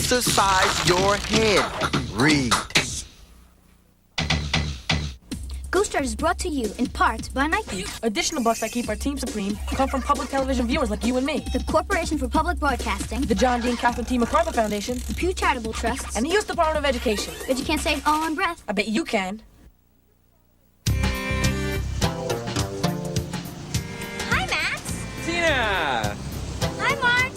exercise your head. Read. Ghostwriter is brought to you in part by Nike. Additional bucks that keep our team supreme come from public television viewers like you and me. The Corporation for Public Broadcasting. The John D. and Catherine T. MacArthur Foundation. The Pew Charitable Trusts. And the U.S. Department of Education. Bet you can't say it all in breath. I bet you can. Hi, Max. Tina! Hi, Mark.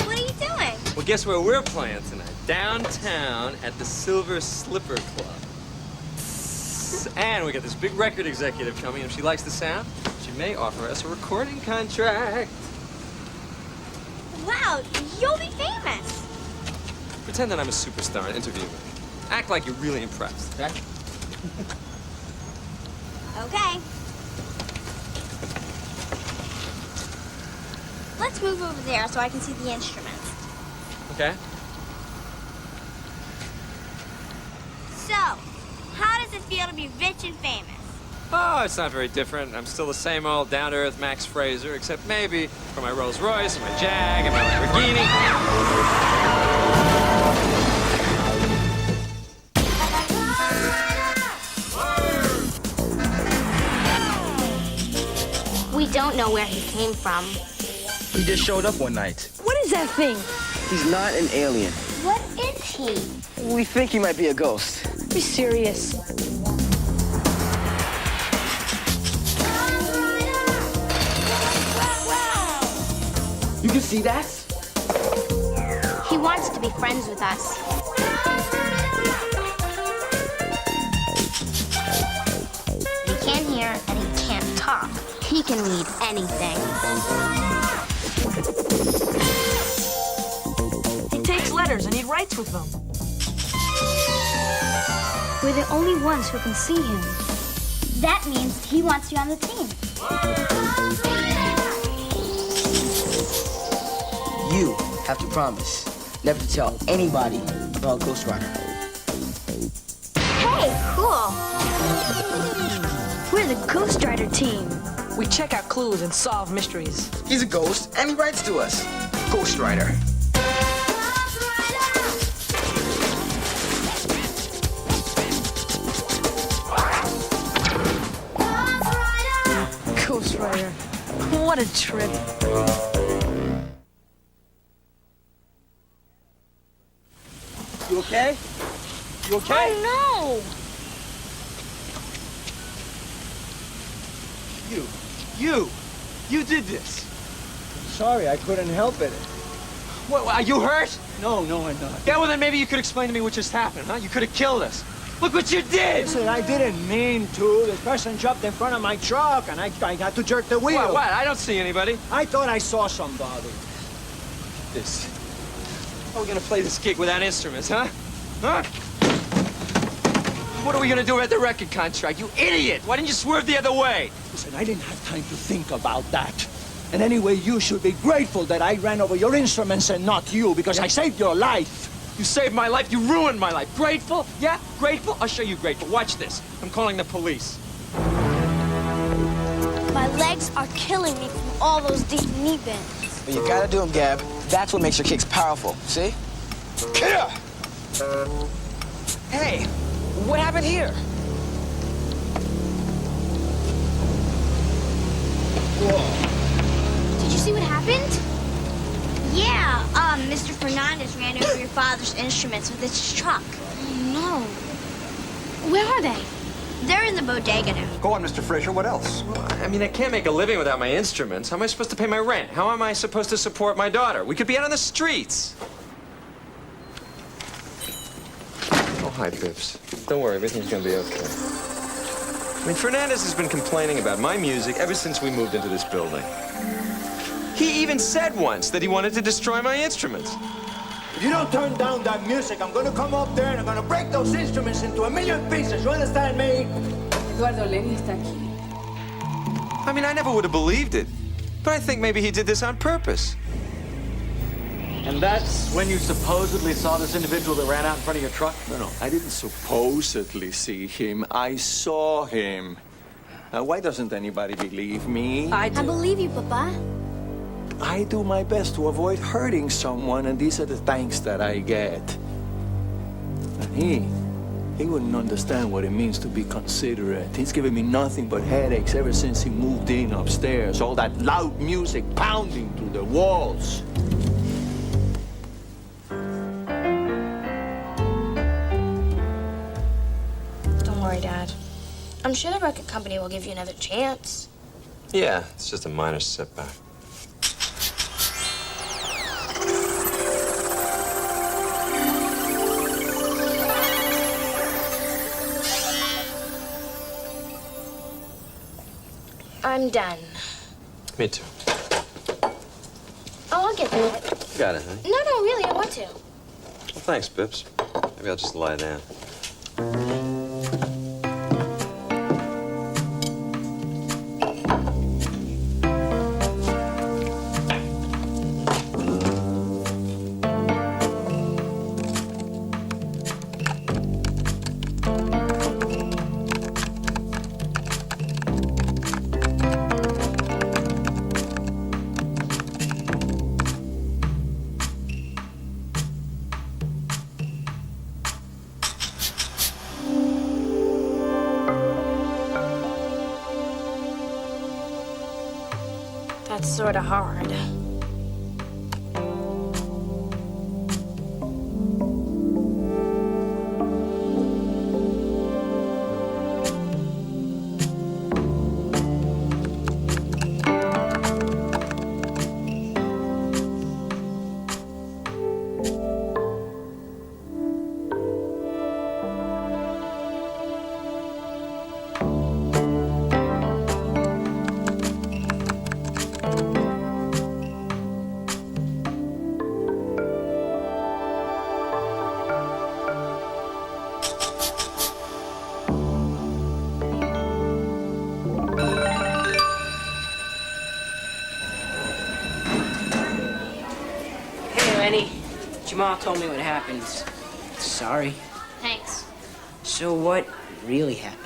What are you doing? Well, guess where we're playing tonight? Downtown at the Silver Slipper Club. And we got this big record executive coming. If she likes the sound, she may offer us a recording contract. Wow, you'll be famous. Pretend that I'm a superstar and interview me. Act like you're really impressed, okay? Okay. Let's move over there so I can see the instruments. Okay. So, how does it feel to be rich and famous? Oh, it's not very different. I'm still the same old down-to-earth Max Frazier, except maybe for my Rolls Royce and my Jag and my Lamborghini. We don't know where he came from. He just showed up one night. What is that thing? He's not an alien. What is he? We think he might be a ghost. Be serious. You can see that? He wants to be friends with us. He can't hear and he can't talk. He can read anything. He takes letters and he writes with them. We're the only ones who can see him. That means he wants you on the team. You have to promise never to tell anybody about Ghostwriter. Hey, cool. We're the Ghostwriter team. We check out clues and solve mysteries. He's a ghost, and he writes to us. Ghostwriter. Ghostwriter. What a trip. You okay? You okay? Oh, no! You did this. Sorry, I couldn't help it. What, are you hurt? No, I'm not. Yeah, well then maybe you could explain to me what just happened, huh? You could have killed us. Look what you did! Listen, I didn't mean to. The person jumped in front of my truck, and I had to jerk the wheel. What? I don't see anybody. I thought I saw somebody. This. How are we gonna play this gig without instruments, huh? Huh? What are we gonna do about the record contract? You idiot! Why didn't you swerve the other way? Listen, I didn't have time to think about that. And anyway, you should be grateful that I ran over your instruments and not you, because I saved your life. You saved my life, you ruined my life. Grateful? Yeah, grateful? I'll show you grateful. Watch this. I'm calling the police. My legs are killing me from all those deep knee bends. But you gotta do them, Gab. That's what makes your kicks powerful, see? Here! Hey, what happened here? Whoa. Did you see what happened? Yeah, Mr. Fernandez ran over your father's instruments with his truck. Oh, no. Where are they? They're in the bodega now. Go on, Mr. Frazier, what else? Well, I mean, I can't make a living without my instruments. How am I supposed to pay my rent? How am I supposed to support my daughter? We could be out on the streets. Oh, hi, Bibbs. Don't worry, everything's gonna be okay. I mean, Fernandez has been complaining about my music ever since we moved into this building. He even said once that he wanted to destroy my instruments. If you don't turn down that music, I'm gonna come up there and I'm gonna break those instruments into a million pieces. You understand me? Eduardo, Lenni está aquí. I mean, I never would have believed it. But I think maybe he did this on purpose. And that's when you supposedly saw this individual that ran out in front of your truck? No, I didn't supposedly see him. I saw him. Now, why doesn't anybody believe me? I do. I believe you, Papa. I do my best to avoid hurting someone, and these are the thanks that I get. And he wouldn't understand what it means to be considerate. He's given me nothing but headaches ever since he moved in upstairs. All that loud music pounding through the walls. Don't worry, Dad. I'm sure the record company will give you another chance. Yeah, it's just a minor setback. I'm done. Me too. Oh, I'll get through it. You got it, honey. No, really, I want to. Well, thanks, Bibbs. Maybe I'll just lie down. That's sort of hard. Lenni, Jamal told me what happened. Sorry. Thanks. So what really happened?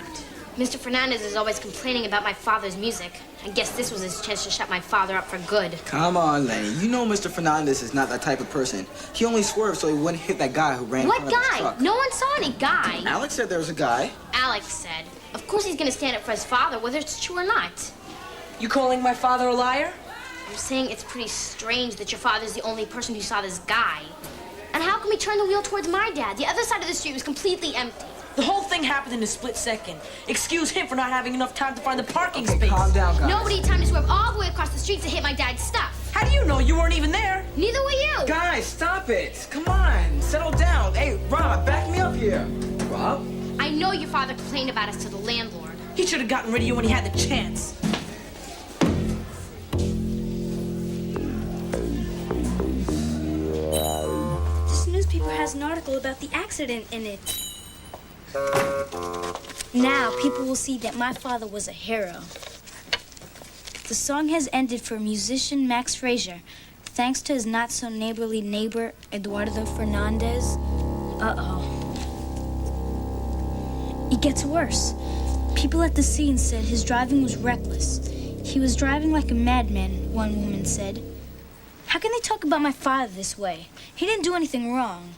Mr. Fernandez is always complaining about my father's music. I guess this was his chance to shut my father up for good. Come on, Lenni. You know Mr. Fernandez is not that type of person. He only swerved so he wouldn't hit that guy who ran in What front of his guy? truck. No one saw any guy. Alex said there was a guy. Alex said. Of course he's gonna stand up for his father, whether it's true or not. You calling my father a liar? I'm saying it's pretty strange that your father's the only person who saw this guy. And how come he turned the wheel towards my dad? The other side of the street was completely empty. The whole thing happened in a split second. Excuse him for not having enough time to find the parking Okay, space. calm down, guys. Nobody had time to swerve all the way across the street to hit my dad's stuff. How do you know? You weren't even there. Neither were you. Guys, stop it. Come on, settle down. Hey, Rob, back me up here. Rob? I know your father complained about us to the landlord. He should have gotten rid of you when he had the chance. This newspaper has an article about the accident in it. Now people will see that my father was a hero. The song has ended for musician Max Frazier, thanks to his not-so-neighborly neighbor, Eduardo Fernandez. Uh-oh. It gets worse. People at the scene said his driving was reckless. He was driving like a madman, one woman said. How can they talk about my father this way? He didn't do anything wrong.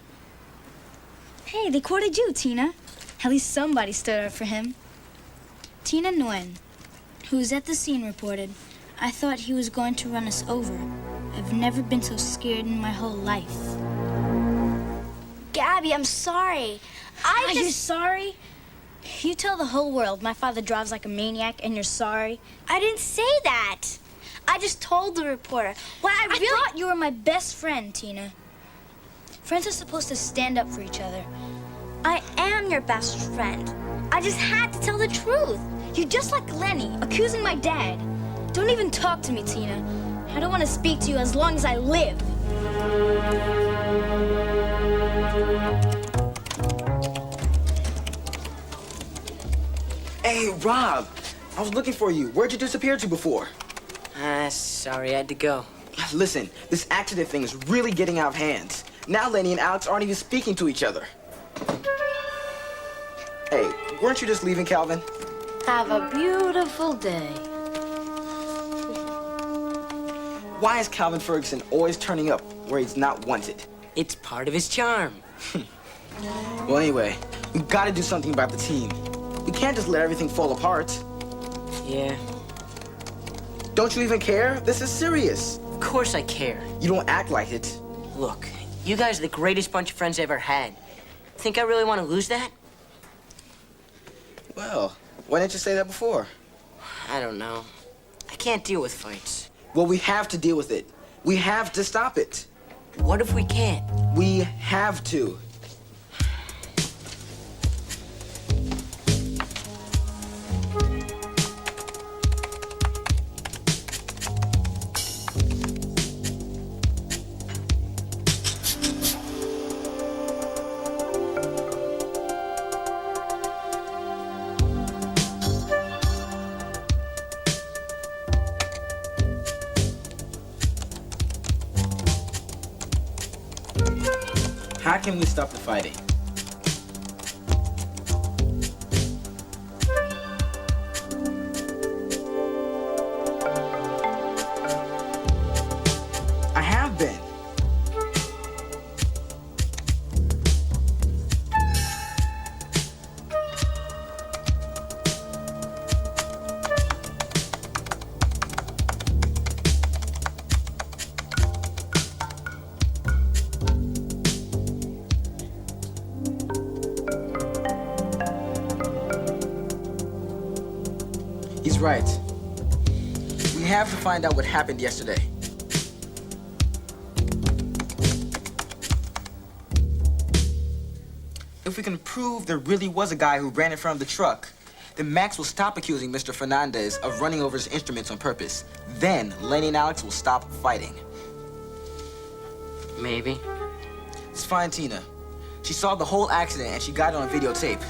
Hey, they quoted you, Tina. At least somebody stood up for him. Tina Nguyen, who was at the scene, reported, I thought he was going to run us over. I've never been so scared in my whole life. Gabby, I'm sorry. Are you sorry? You tell the whole world my father drives like a maniac and you're sorry. I didn't say that. I just told the reporter. Well, I thought you were my best friend, Tina. Friends are supposed to stand up for each other. I am your best friend. I just had to tell the truth. You're just like Lenni, accusing my dad. Don't even talk to me, Tina. I don't want to speak to you as long as I live. Hey, Rob. I was looking for you. Where'd you disappear to before? Sorry, I had to go. Listen, this accident thing is really getting out of hand. Now Lenni and Alex aren't even speaking to each other. Hey, weren't you just leaving, Calvin? Have a beautiful day. Why is Calvin Ferguson always turning up where he's not wanted? It's part of his charm. Well, anyway, we gotta do something about the team. We can't just let everything fall apart. Yeah, Don't you even care? This is serious. of course I care. You don't act like it. Look, you guys are the greatest bunch of friends I ever had. Think I really want to lose that? Well, why didn't you say that before? I don't know. I can't deal with fights. Well, we have to deal with it. We have to stop it. What if we can't? We have to. How can we stop the fighting? I have been. He's right. We have to find out what happened yesterday. If we can prove there really was a guy who ran in front of the truck, then Max will stop accusing Mr. Fernandez of running over his instruments on purpose. Then Lenni and Alex will stop fighting. Maybe. Let's find Tina. She saw the whole accident and she got it on videotape.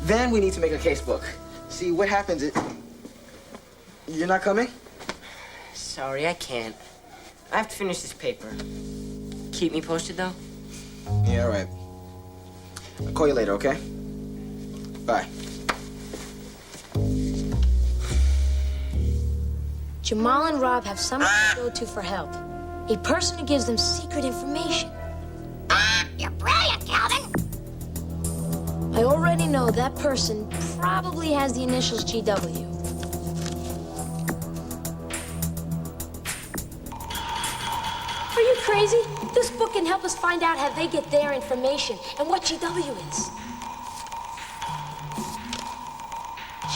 Then we need to make a casebook. See, what happens is... You're not coming? Sorry, I can't. I have to finish this paper. Keep me posted, though? Yeah, all right. I'll call you later, okay? Bye. Jamal and Rob have someone to go to for help. A person who gives them secret information. You're brilliant, Calvin. I already know that person probably has the initials GW. Are you crazy? This book can help us find out how they get their information and what GW is.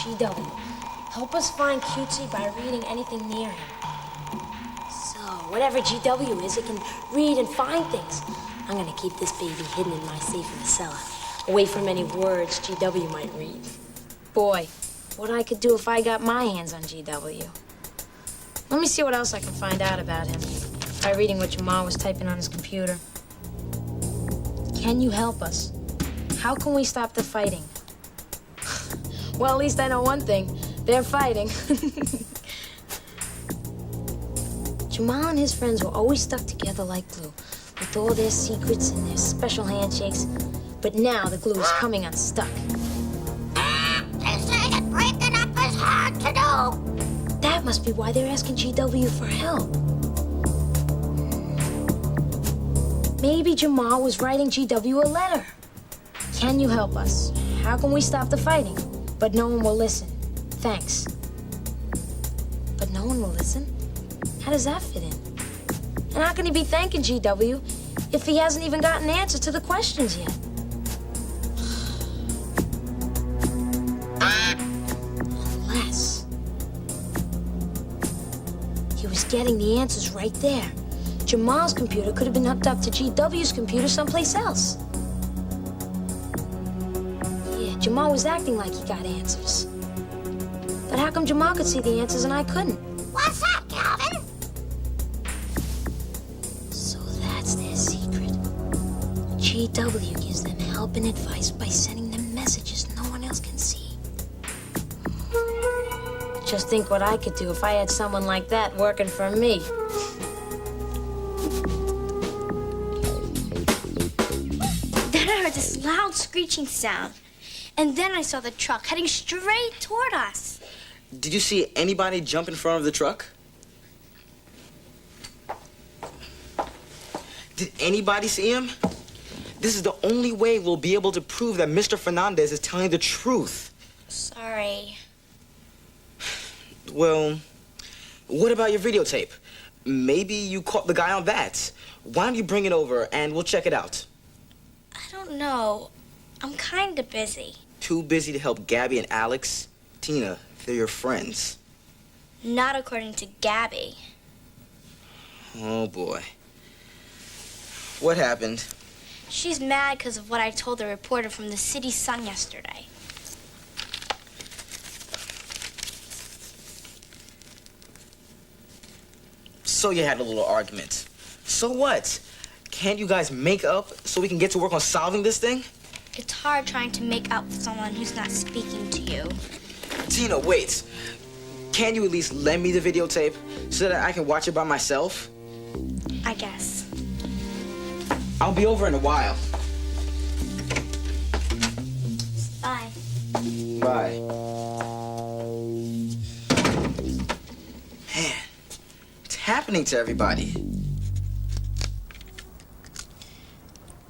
GW. Help us find Cutesy by reading anything near him. So, whatever GW is, it can read and find things. I'm gonna keep this baby hidden in my safe in the cellar, away from any words GW might read. Boy, what I could do if I got my hands on GW. Let me see what else I can find out about him by reading what Jamal was typing on his computer. Can you help us? How can we stop the fighting? Well, at least I know one thing. They're fighting. Jamal and his friends were always stuck together like glue, with all their secrets and their special handshakes. But now the glue is coming unstuck. They say that breaking up is hard to do. That must be why they're asking GW for help. Maybe Jamal was writing GW a letter. Can you help us? How can we stop the fighting? But no one will listen. Thanks. But no one will listen? How does that fit in? And how can he be thanking GW if he hasn't even gotten answers to the questions yet? Unless he was getting the answers right there. Jamal's computer could have been hooked up to GW's computer someplace else. Yeah, Jamal was acting like he got answers. But how come Jamal could see the answers and I couldn't? What's up, Calvin? So that's their secret. GW gives them help and advice by sending them messages no one else can see. Just think what I could do if I had someone like that working for me. Then I heard this loud screeching sound. And then I saw the truck heading straight toward us. Did you see anybody jump in front of the truck? Did anybody see him? This is the only way we'll be able to prove that Mr. Fernandez is telling the truth. Sorry. Well, what about your videotape? Maybe you caught the guy on that. Why don't you bring it over and we'll check it out? I don't know. I'm kind of busy. Too busy to help Gabby and Alex? Tina, they're your friends. Not according to Gabby. Oh, boy. What happened? She's mad because of what I told the reporter from the City Sun yesterday. So you had a little argument. So what? Can't you guys make up so we can get to work on solving this thing? It's hard trying to make up with someone who's not speaking to you. Tina, wait. Can you at least lend me the videotape so that I can watch it by myself? I guess. I'll be over in a while. Bye. Bye. Man, what's happening to everybody?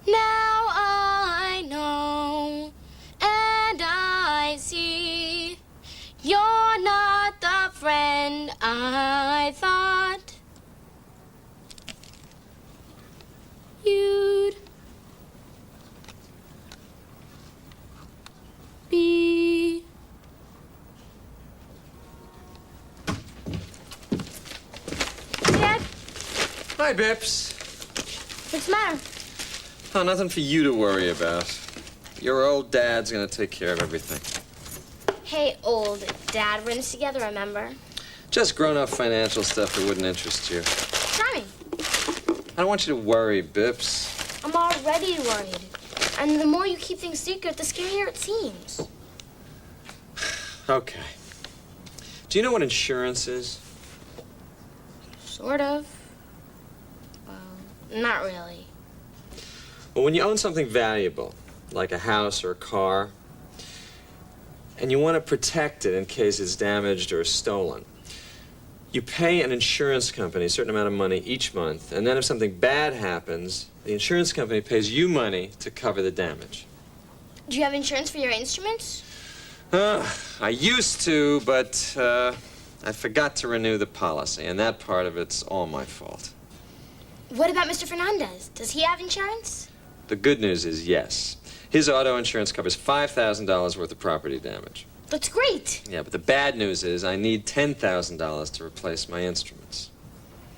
Now I know and I see you're not the friend I thought you'd be. Dad, Hi, Bips. what's the matter? Oh, nothing for you to worry about. Your old dad's gonna take care of everything. Hey, old dad, we're in this together, remember? Just grown-up financial stuff that wouldn't interest you. Try me. I don't want you to worry, Bips. I'm already worried. And the more you keep things secret, the scarier it seems. Okay. Do you know what insurance is? Sort of. Well, not really. Well, when you own something valuable, like a house or a car, and you want to protect it in case it's damaged or stolen, you pay an insurance company a certain amount of money each month, and then if something bad happens, the insurance company pays you money to cover the damage. Do you have insurance for your instruments? I used to, but I forgot to renew the policy, and that part of it's all my fault. What about Mr. Fernandez? Does he have insurance? The good news is yes. His auto insurance covers $5,000 worth of property damage. That's great. Yeah, but the bad news is I need $10,000 to replace my instruments.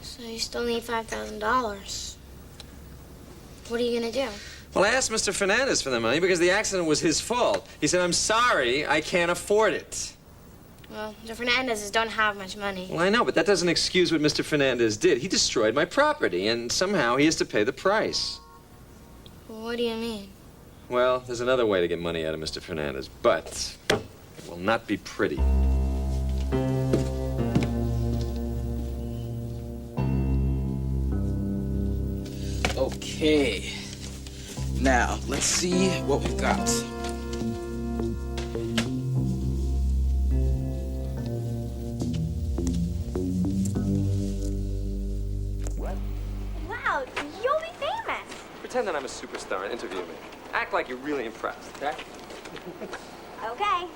So you still need $5,000. What are you gonna do? Well, I asked Mr. Fernandez for the money because the accident was his fault. He said, I'm sorry, I can't afford it. Well, the Fernandezes don't have much money. Well, I know, but that doesn't excuse what Mr. Fernandez did. He destroyed my property, and somehow he has to pay the price. What do you mean? Well, there's another way to get money out of Mr. Fernandez, but it will not be pretty. Okay. Now, let's see what we've got. Wow, you'll be famous. Pretend that I'm a superstar and interview me. Act like you're really impressed, okay? Okay.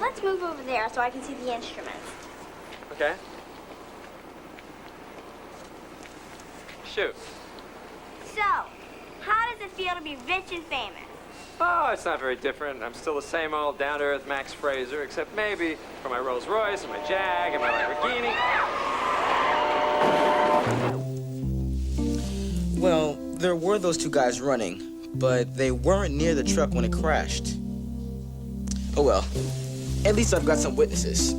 Let's move over there so I can see the instruments. Okay. Shoot. So, how does it feel to be rich and famous? Oh, it's not very different. I'm still the same old down-to-earth Max Frazier, except maybe for my Rolls Royce and my Jag and my Lamborghini. Well, there were those two guys running, but they weren't near the truck when it crashed. Oh well, at least I've got some witnesses.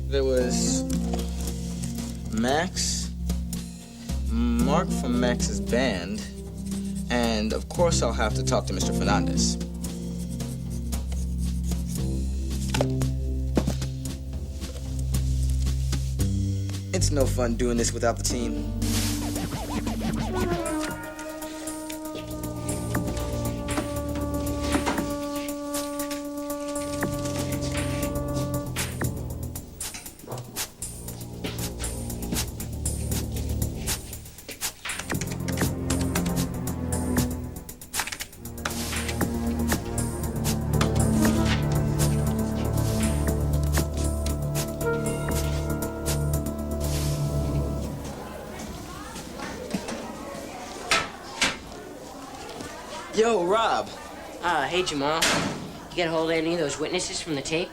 There was Max, Mark from Max's band, and of course I'll have to talk to Mr. Fernandez. It's no fun doing this without the team. Yo, Rob. Hey, Jamal. You get a hold of any of those witnesses from the tape?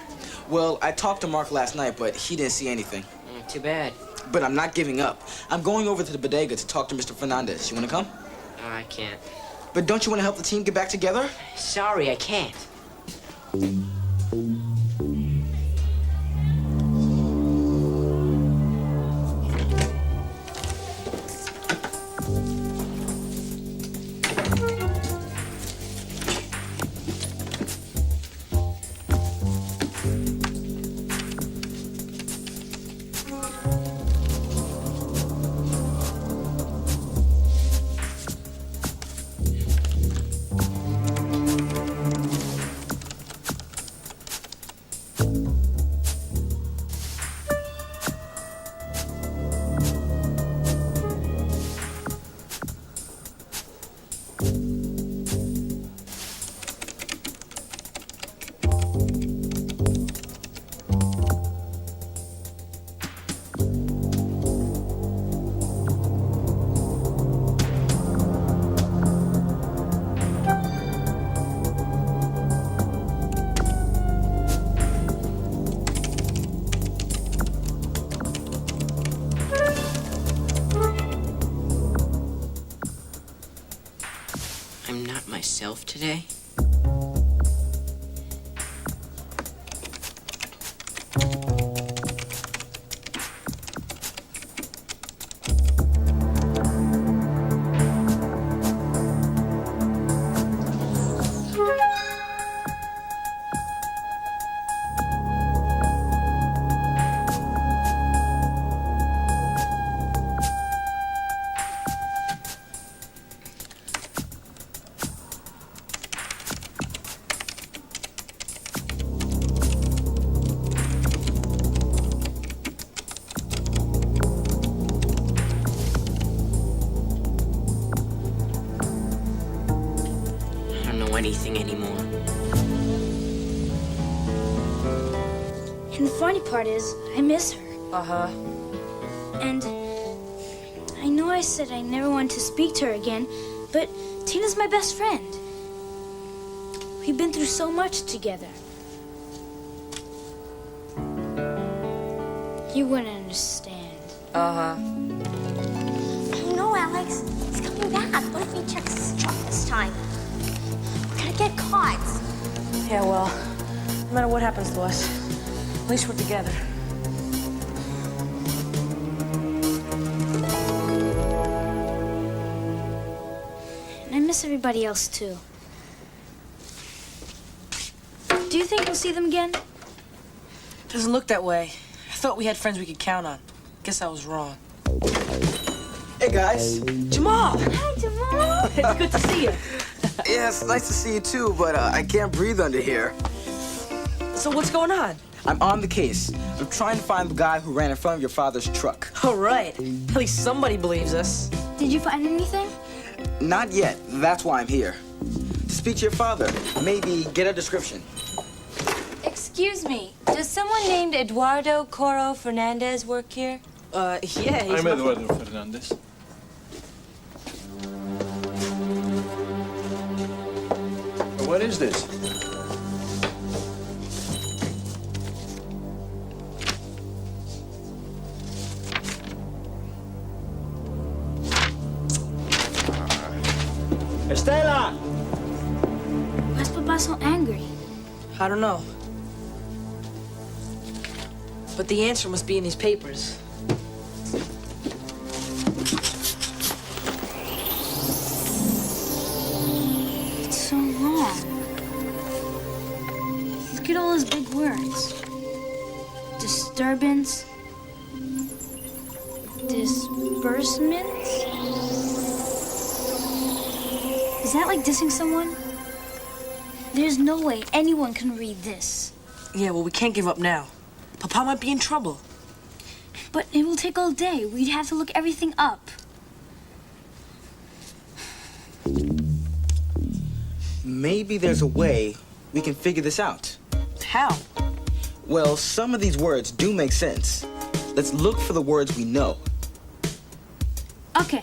Well, I talked to Mark last night, but he didn't see anything. Too bad. But I'm not giving up. I'm going over to the bodega to talk to Mr. Fernandez. You want to come? I can't. But don't you want to help the team get back together? Sorry, I can't. I'm not myself today. Anything anymore. And the funny part is, I miss her. Uh-huh. And I know I said I never wanted to speak to her again, but Tina's my best friend. We've been through so much together. You wouldn't understand. Uh-huh. Oh no, Alex. He's coming back. What if he checks his truck this time? We're gonna get caught. Yeah, well, no matter what happens to us, at least we're together. And I miss everybody else, too. Do you think we'll see them again? Doesn't look that way. I thought we had friends we could count on. Guess I was wrong. Hey, guys. Jamal! Hi, Jamal. It's good to see you. Yeah, it's nice to see you too, but I can't breathe under here. So what's going on? I'm on the case. I'm trying to find the guy who ran in front of your father's truck. All right. At least somebody believes us. Did you find anything? Not yet. That's why I'm here. To speak to your father. Maybe get a description. Excuse me, does someone named Eduardo Coro Fernandez work here? Yeah, he's I'm Eduardo Fernandez. What is this? Estela! Why's Papa so angry? I don't know. But the answer must be in these papers. It's so long. Look at all those big words. Disturbance. Disbursements. Is that like dissing someone? There's no way anyone can read this. Yeah, well, we can't give up now. Papa might be in trouble. But it will take all day. We'd have to look everything up. Maybe there's a way we can figure this out. How? Well, some of these words do make sense. Let's look for the words we know. Okay.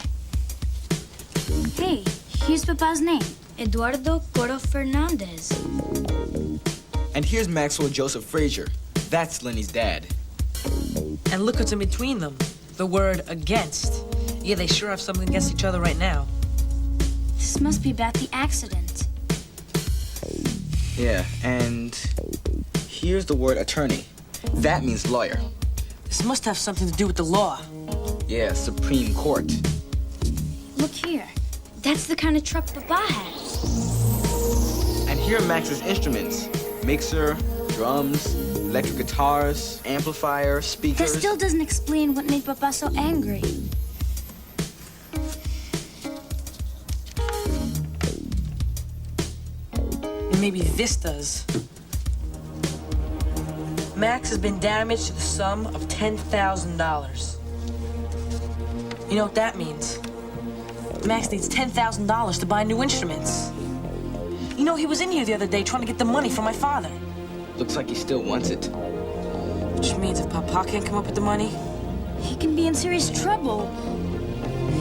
Hey, here's Papa's name. Eduardo Coro Fernandez. And here's Maxwell Joseph Frazier. That's Lenni's dad. And look what's in between them. The word against. Yeah, they sure have something against each other right now. This must be about the accident. Yeah, and here's the word attorney. That means lawyer. This must have something to do with the law. Yeah, Supreme Court. Look here. That's the kind of truck Papa has. And here are Max's instruments. Mixer, drums, electric guitars, amplifier, speakers. That still doesn't explain what made Papa so angry. And maybe this does. Max has been damaged to the sum of $10,000. You know what that means? Max needs $10,000 to buy new instruments. You know, he was in here the other day trying to get the money from my father. Looks like he still wants it. Which means if Papa can't come up with the money, He can be in serious trouble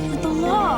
with the law.